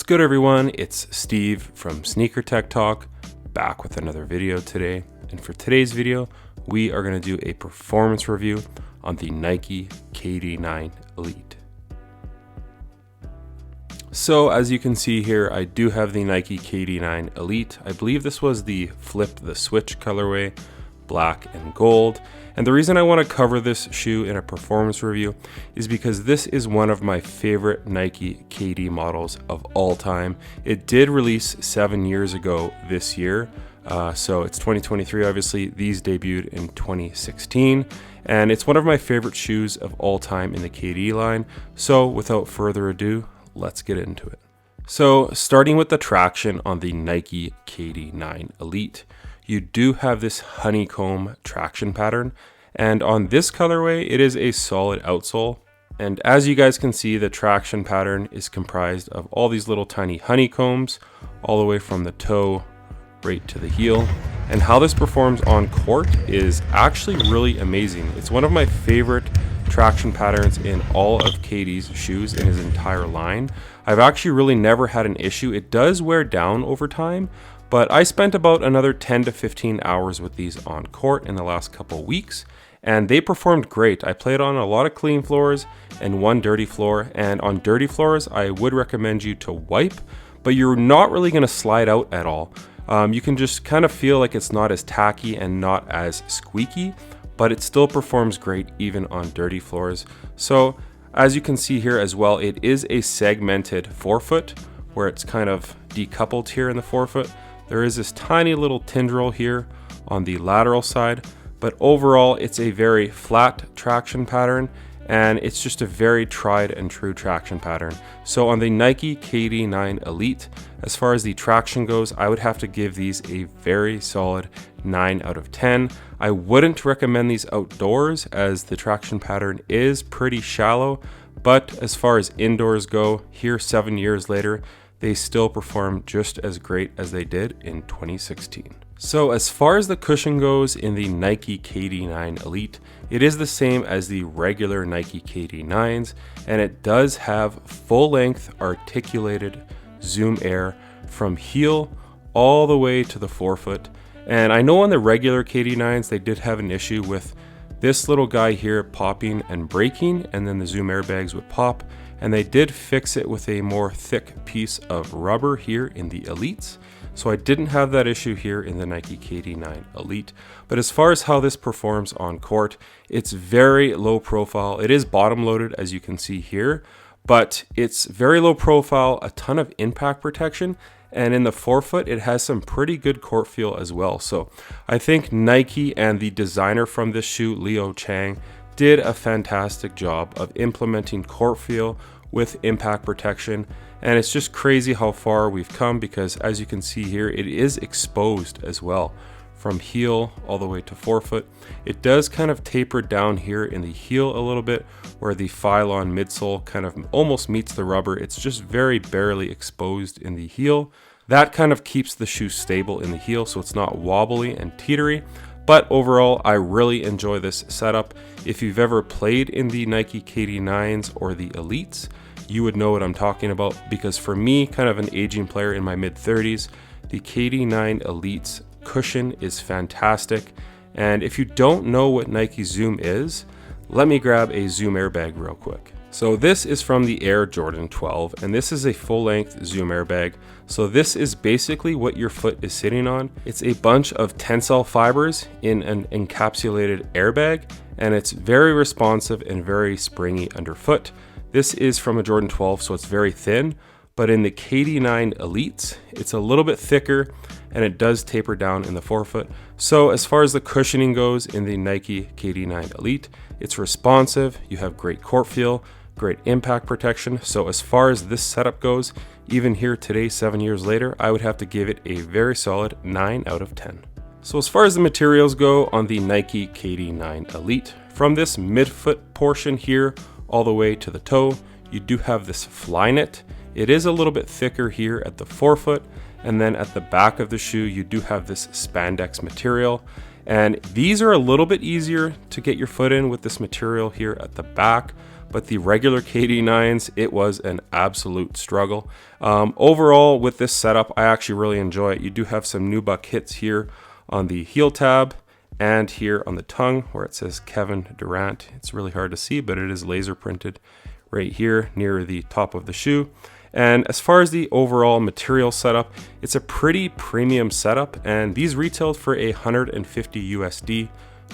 good, everyone? It's Steve from Sneaker Tech Talk, back with another video today. And for today's video, we are going to do a performance review on the Nike KD9 Elite. So as you can see here, I do have the Nike KD9 Elite. I believe this was the Flip the Switch colorway, black and gold. And the reason I want to cover this shoe in a performance review is because this is one of my favorite Nike KD models of all time. It did release 7 years ago this year. So it's 2023, obviously. These debuted in 2016. And it's one of my favorite shoes of all time in the KD line. So without further ado, let's get into it. So starting with the traction on the Nike KD9 Elite, you do have this honeycomb traction pattern, and on this colorway it is a solid outsole, and as you guys can see, the traction pattern is comprised of all these little tiny honeycombs all the way from the toe right to the heel. And how this performs on court is actually really amazing. It's one of my favorite traction patterns in all of KD's shoes in his entire line. I've actually really never had an issue. It does wear down over time, but I spent about another 10 to 15 hours with these on court in the last couple weeks, and they performed great. I played on a lot of clean floors and one dirty floor, and on dirty floors I would recommend you to wipe, but you're not really going to slide out at all. You can just kind of feel like it's not as tacky and not as squeaky, but it still performs great even on dirty floors. So as you can see here as well, it is a segmented forefoot where it's kind of decoupled here in the forefoot. There is this tiny little tendril here on the lateral side, but overall it's a very flat traction pattern, and it's just a very tried and true traction pattern. So on the Nike KD9 Elite, as far as the traction goes, I would have to give these a very solid 9 out of 10. I wouldn't recommend these outdoors as the traction pattern is pretty shallow, but as far as indoors go, here 7 years later, they still perform just as great as they did in 2016. So as far as the cushion goes in the Nike KD9 Elite, it is the same as the regular Nike KD9s, and it does have full-length articulated Zoom Air from heel all the way to the forefoot. And I know on the regular KD9s they did have an issue with this little guy here popping and breaking, and then the Zoom airbags would pop, and they did fix it with a more thick piece of rubber here in the Elites. So I didn't have that issue here in the Nike KD9 Elite. But as far as how this performs on court, it's very low profile. It is bottom loaded, as you can see here, but it's very low profile, a ton of impact protection, and in the forefoot it has some pretty good court feel as well. So I think Nike and the designer from this shoe, Leo Chang, did a fantastic job of implementing court feel with impact protection. And it's just crazy how far we've come, because as you can see here, it is exposed as well from heel all the way to forefoot. It does kind of taper down here in the heel a little bit where the Phylon midsole kind of almost meets the rubber. It's just very barely exposed in the heel. That kind of keeps the shoe stable in the heel so it's not wobbly and teetery. But overall, I really enjoy this setup. If you've ever played in the Nike KD9s or the Elites, you would know what I'm talking about, because for me, kind of an aging player in my mid-30s, the KD9 Elites cushion is fantastic. And if you don't know what Nike Zoom is, let me grab a Zoom airbag real quick. So this is from the Air Jordan 12, and this is a full-length Zoom airbag. So this is basically what your foot is sitting on. It's a bunch of tensile fibers in an encapsulated airbag, and it's very responsive and very springy underfoot. This is from a Jordan 12, so it's very thin, but in the KD9 Elites, it's a little bit thicker, and it does taper down in the forefoot. So as far as the cushioning goes in the Nike KD9 Elite, it's responsive, you have great court feel, great impact protection. So as far as this setup goes, even here today, 7 years later, I would have to give it a very solid 9 out of 10. So as far as the materials go on the Nike KD9 Elite, from this midfoot portion here all the way to the toe, you do have this Flyknit. It is a little bit thicker here at the forefoot, and then at the back of the shoe, you do have this spandex material. And these are a little bit easier to get your foot in with this material here at the back, but the regular KD9s, it was an absolute struggle. Overall, with this setup, I actually really enjoy it. You do have some nubuck hits here on the heel tab and here on the tongue where it says Kevin Durant. It's really hard to see, but it is laser printed right here near the top of the shoe. And as far as the overall material setup, it's a pretty premium setup, and these retailed for $150 USD,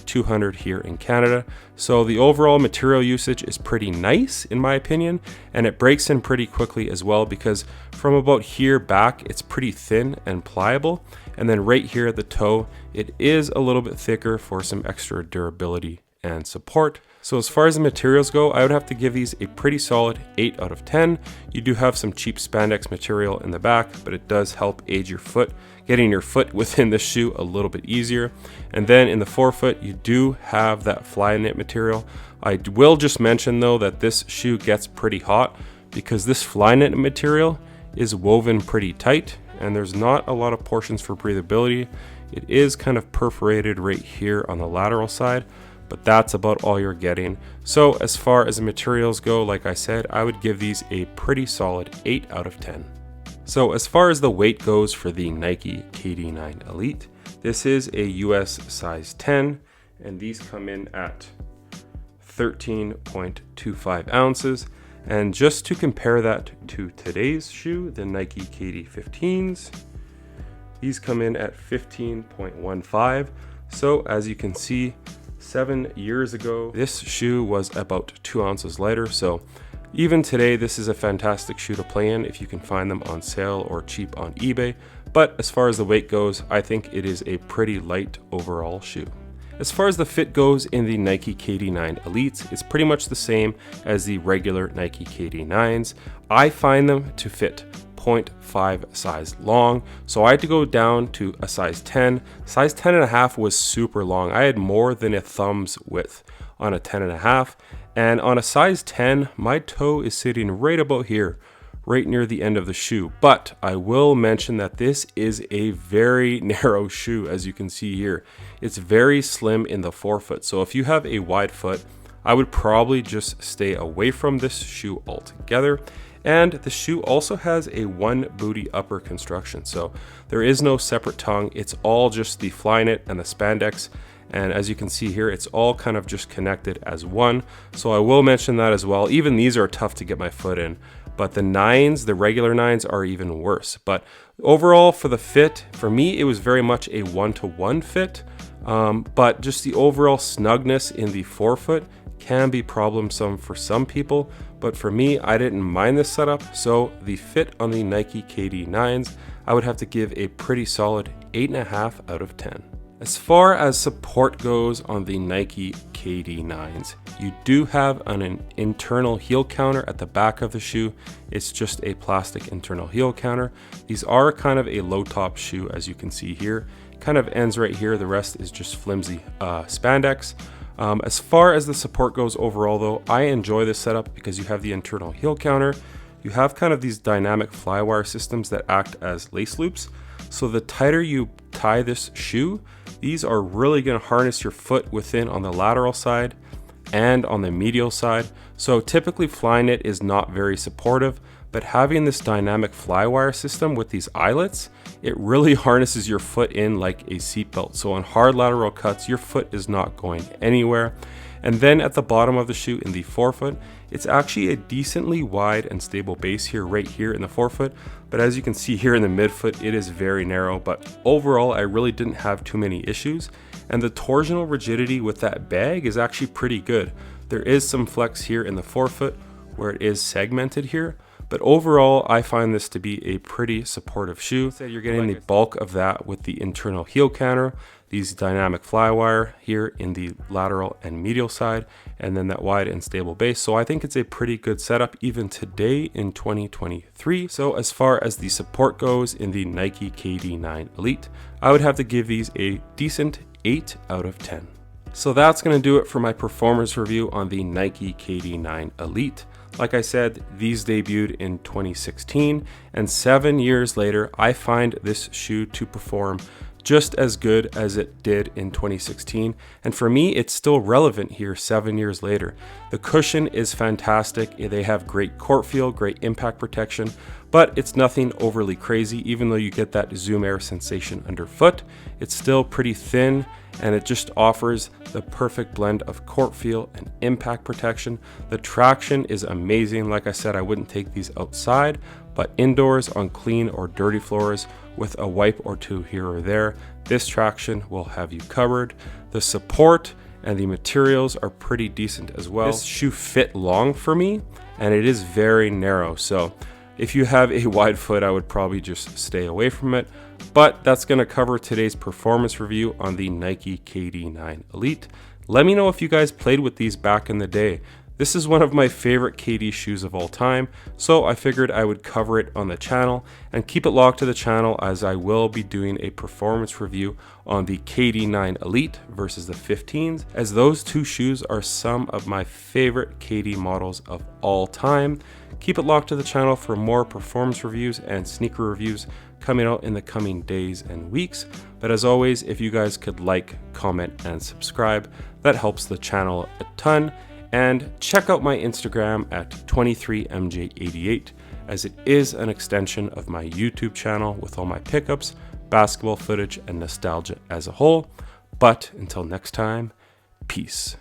200 here in Canada. So the overall material usage is pretty nice in my opinion, and it breaks in pretty quickly as well, because from about here back it's pretty thin and pliable, and then right here at the toe it is a little bit thicker for some extra durability and support. So as far as the materials go, I would have to give these a pretty solid 8 out of 10. You do have some cheap spandex material in the back, but it does help aid your foot, getting your foot within the shoe a little bit easier. And then in the forefoot, you do have that fly knit material. I will just mention though that this shoe gets pretty hot because this fly knit material is woven pretty tight and there's not a lot of portions for breathability. It is kind of perforated right here on the lateral side, but that's about all you're getting. So as far as the materials go, like I said, I would give these a pretty solid 8 out of 10. So as far as the weight goes for the Nike KD9 Elite, this is a US size 10, and these come in at 13.25 ounces. And just to compare that to today's shoe, the Nike KD15s, these come in at 15.15. So as you can see, 7 years ago, this shoe was about 2 ounces lighter. So even today, this is a fantastic shoe to play in if you can find them on sale or cheap on eBay. But as far as the weight goes, I think it is a pretty light overall shoe. As far as the fit goes in the Nike KD9 Elites, it's pretty much the same as the regular Nike KD9s. I find them to fit 0.5 size long, so I had to go down to a size 10. Size 10 and a half was super long. I had more than a thumb's width on a 10 and a half, and on a size 10 my toe is sitting right about here, right near the end of the shoe. But I will mention that this is a very narrow shoe. As you can see here, it's very slim in the forefoot, so if you have a wide foot, I would probably just stay away from this shoe altogether. And the shoe also has a one booty upper construction, so there is no separate tongue. It's all just the fly knit and the spandex, and as you can see here, it's all kind of just connected as one. So I will mention that as well. Even these are tough to get my foot in, but the nines, the regular nines, are even worse. But overall, for the fit, for me, it was very much a one-to-one fit, but just the overall snugness in the forefoot can be problemsome for some people, but for me, I didn't mind this setup. So the fit on the Nike KD9s, I would have to give a pretty solid 8.5 out of 10. As far as support goes on the Nike KD9s, you do have an internal heel counter at the back of the shoe. It's just a plastic internal heel counter. These are kind of a low top shoe, as you can see here. Kind of ends right here. The rest is just flimsy spandex. As far as the support goes overall though, I enjoy this setup because you have the internal heel counter. You have kind of these dynamic flywire systems that act as lace loops. So the tighter you tie this shoe, these are really going to harness your foot within on the lateral side and on the medial side. So typically fly knit is not very supportive, but having this dynamic flywire system with these eyelets, it really harnesses your foot in like a seatbelt. So on hard lateral cuts, your foot is not going anywhere. And then at the bottom of the shoe in the forefoot, it's actually a decently wide and stable base here, right here in the forefoot. But as you can see here in the midfoot, it is very narrow, but overall, I really didn't have too many issues. And the torsional rigidity with that bag is actually pretty good. There is some flex here in the forefoot where it is segmented here, but overall, I find this to be a pretty supportive shoe. So you're getting the bulk of that with the internal heel counter, these dynamic flywire here in the lateral and medial side, and then that wide and stable base. So I think it's a pretty good setup even today in 2023. So as far as the support goes in the Nike KD9 Elite, I would have to give these a decent 8 out of 10. So that's going to do it for my performance review on the Nike KD9 Elite. Like I said, these debuted in 2016, and 7 years later, I find this shoe to perform just as good as it did in 2016. And for me, it's still relevant here 7 years later. The cushion is fantastic. They have great court feel, great impact protection, but it's nothing overly crazy. Even though you get that Zoom Air sensation underfoot, it's still pretty thin, and it just offers the perfect blend of court feel and impact protection. The traction is amazing. Like I said, I wouldn't take these outside, but indoors on clean or dirty floors with a wipe or two here or there, this traction will have you covered. The support and the materials are pretty decent as well. This shoe fit long for me, and it is very narrow. So if you have a wide foot, I would probably just stay away from it. But that's going to cover today's performance review on the Nike KD9 Elite. Let me know if you guys played with these back in the day. This is one of my favorite KD shoes of all time, so I figured I would cover it on the channel and keep it locked to the channel, as I will be doing a performance review on the KD9 Elite versus the 15s, as those two shoes are some of my favorite KD models of all time. Keep it locked to the channel for more performance reviews and sneaker reviews coming out in the coming days and weeks. But as always, if you guys could like, comment, and subscribe, that helps the channel a ton. And check out my Instagram at 23mj88, as it is an extension of my YouTube channel with all my pickups, basketball footage, and nostalgia as a whole. But until next time, peace.